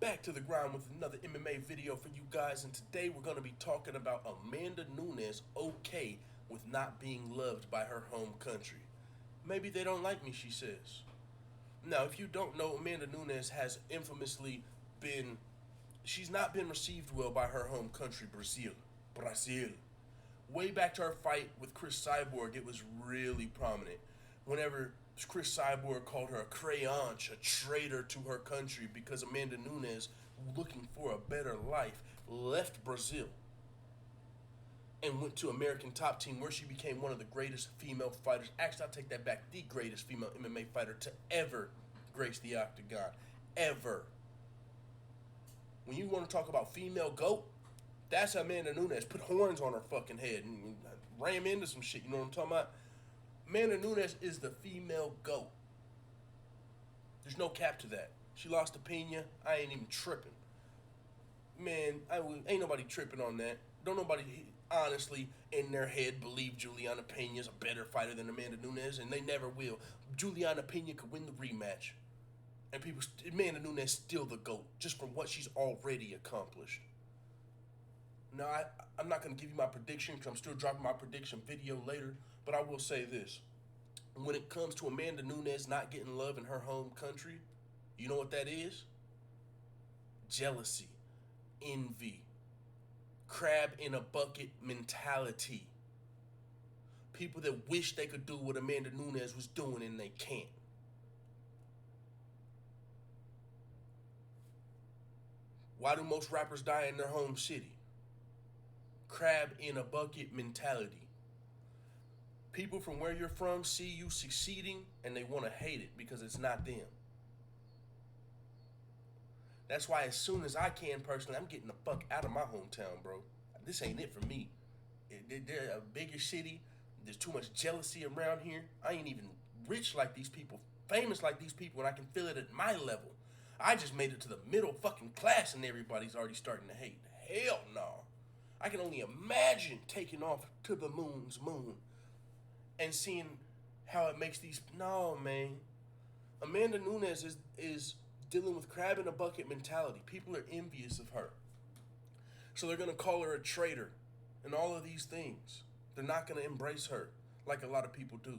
Back to the ground with another MMA video for you guys, and today we're going to be talking about Amanda Nunes okay with not being loved by her home country. Maybe they don't like me, she says. Now, if you don't know, Amanda Nunes has infamously she's not been received well by her home country, Brazil. Way back to her fight with Chris Cyborg, it was really prominent. Whenever Chris Cyborg called her a creonce, a traitor to her country, because Amanda Nunes, looking for a better life, left Brazil and went to American Top Team, where she became one of the greatest female fighters. Actually, I'll take that back. The greatest female MMA fighter to ever grace the octagon. Ever. When you want to talk about female GOAT, that's Amanda Nunes. Put horns on her fucking head and ram into some shit. You know what I'm talking about? Amanda Nunes is the female GOAT. There's no cap to that. She lost to Pena. I ain't even tripping. Man, ain't nobody tripping on that. Don't nobody honestly in their head believe Juliana Pena's a better fighter than Amanda Nunes, and they never will. Juliana Pena could win the rematch, and Amanda Nunes still the GOAT just from what she's already accomplished. Now, I'm not going to give you my prediction because I'm still dropping my prediction video later, but I will say this. When it comes to Amanda Nunes not getting love in her home country, you know what that is? Jealousy, envy, crab in a bucket mentality. People that wish they could do what Amanda Nunes was doing and they can't. Why do most rappers die in their home city? Crab in a bucket mentality. People from where you're from see you succeeding and they want to hate it because it's not them. That's why as soon as I can personally, I'm getting the fuck out of my hometown, bro. This ain't it for me. They're a bigger city. There's too much jealousy around here. I ain't even rich like these people, famous like these people, and I can feel it at my level. I just made it to the middle fucking class and everybody's already starting to hate. Hell no. I can only imagine taking off to the moon's moon and seeing how it makes these... No, man. Amanda Nunes is dealing with crab in a bucket mentality. People are envious of her. So they're going to call her a traitor and all of these things. They're not going to embrace her like a lot of people do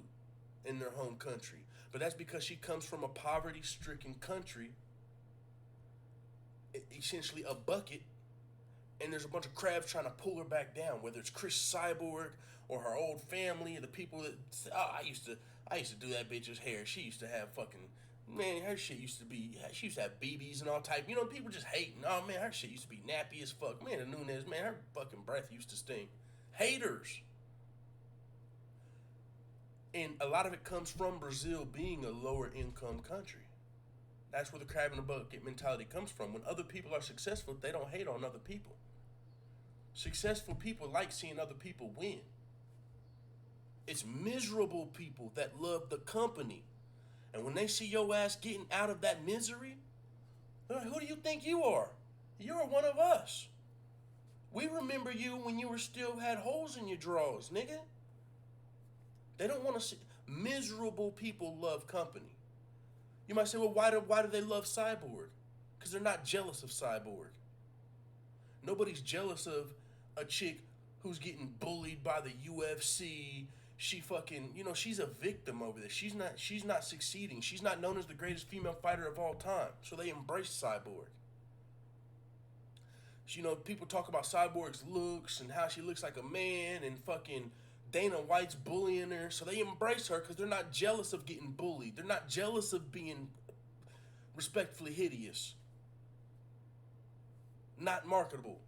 in their home country. But that's because she comes from a poverty-stricken country, essentially a bucket, and there's a bunch of crabs trying to pull her back down, whether it's Chris Cyborg or her old family, the people that I used to do that bitch's hair. She used to have fucking, man, her shit used to be, she used to have BBs and all type. You know, people just hating. Oh man, her shit used to be nappy as fuck. Man, the Nunes, man, her fucking breath used to stink. Haters. And a lot of it comes from Brazil being a lower income country. That's where the crab in the bucket mentality comes from. When other people are successful, they don't hate on other people. Successful people like seeing other people win. It's miserable people that love the company. And when they see your ass getting out of that misery, they're like, who do you think you are? You're one of us. We remember you when you still had holes in your drawers, nigga. They don't want to see... Miserable people love company. You might say, well, why do they love Cyborg? Because they're not jealous of Cyborg. Nobody's jealous of a chick who's getting bullied by the UFC. She fucking, she's a victim over there. She's not succeeding. She's not known as the greatest female fighter of all time. So they embrace Cyborg. People talk about Cyborg's looks and how she looks like a man, and fucking Dana White's bullying her, so they embrace her because they're not jealous of getting bullied. They're not jealous of being respectfully hideous. Not marketable.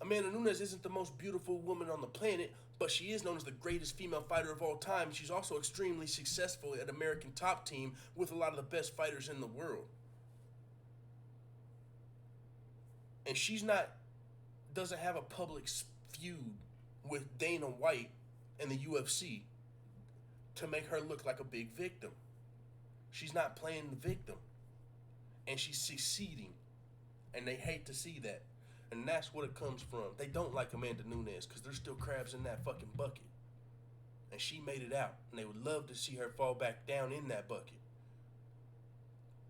Amanda Nunes isn't the most beautiful woman on the planet, but she is known as the greatest female fighter of all time. She's also extremely successful at American Top Team with a lot of the best fighters in the world. And doesn't have a public feud with Dana White and the UFC to make her look like a big victim. She's not playing the victim. And she's succeeding. And they hate to see that. And that's what it comes from. They don't like Amanda Nunes because there's still crabs in that fucking bucket. And she made it out. And they would love to see her fall back down in that bucket.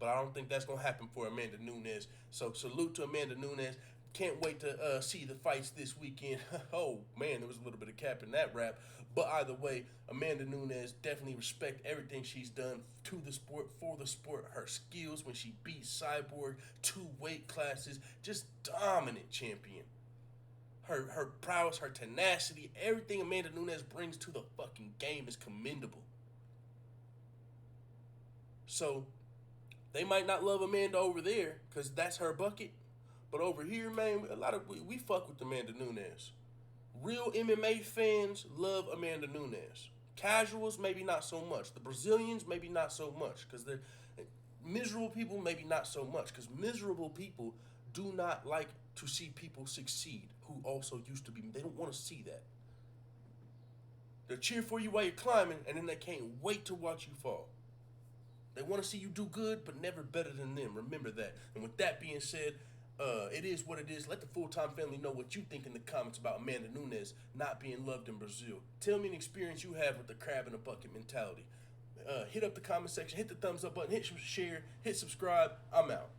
but I don't think that's gonna happen for Amanda Nunes. So salute to Amanda Nunes. Can't wait to see the fights this weekend. Oh man, there was a little bit of cap in that rap. But either way, Amanda Nunes, definitely respect everything she's done to the sport, for the sport. Her skills when she beat Cyborg, 2 weight classes, just dominant champion. Her prowess, her tenacity, everything Amanda Nunes brings to the fucking game is commendable. So they might not love Amanda over there because that's her bucket. But over here, man, we fuck with Amanda Nunes. Real MMA fans love Amanda Nunes. Casuals, maybe not so much. The Brazilians, maybe not so much. Because they're miserable people, maybe not so much. Because miserable people do not like to see people succeed who also used to be. They don't want to see that. They cheer for you while you're climbing, and then they can't wait to watch you fall. They want to see you do good, but never better than them. Remember that. And with that being said, it is what it is. Let the full-time family know what you think in the comments about Amanda Nunes not being loved in Brazil. Tell me an experience you have with the crab in a bucket mentality. Hit up the comment section, hit the thumbs up button, hit share, hit subscribe. I'm out.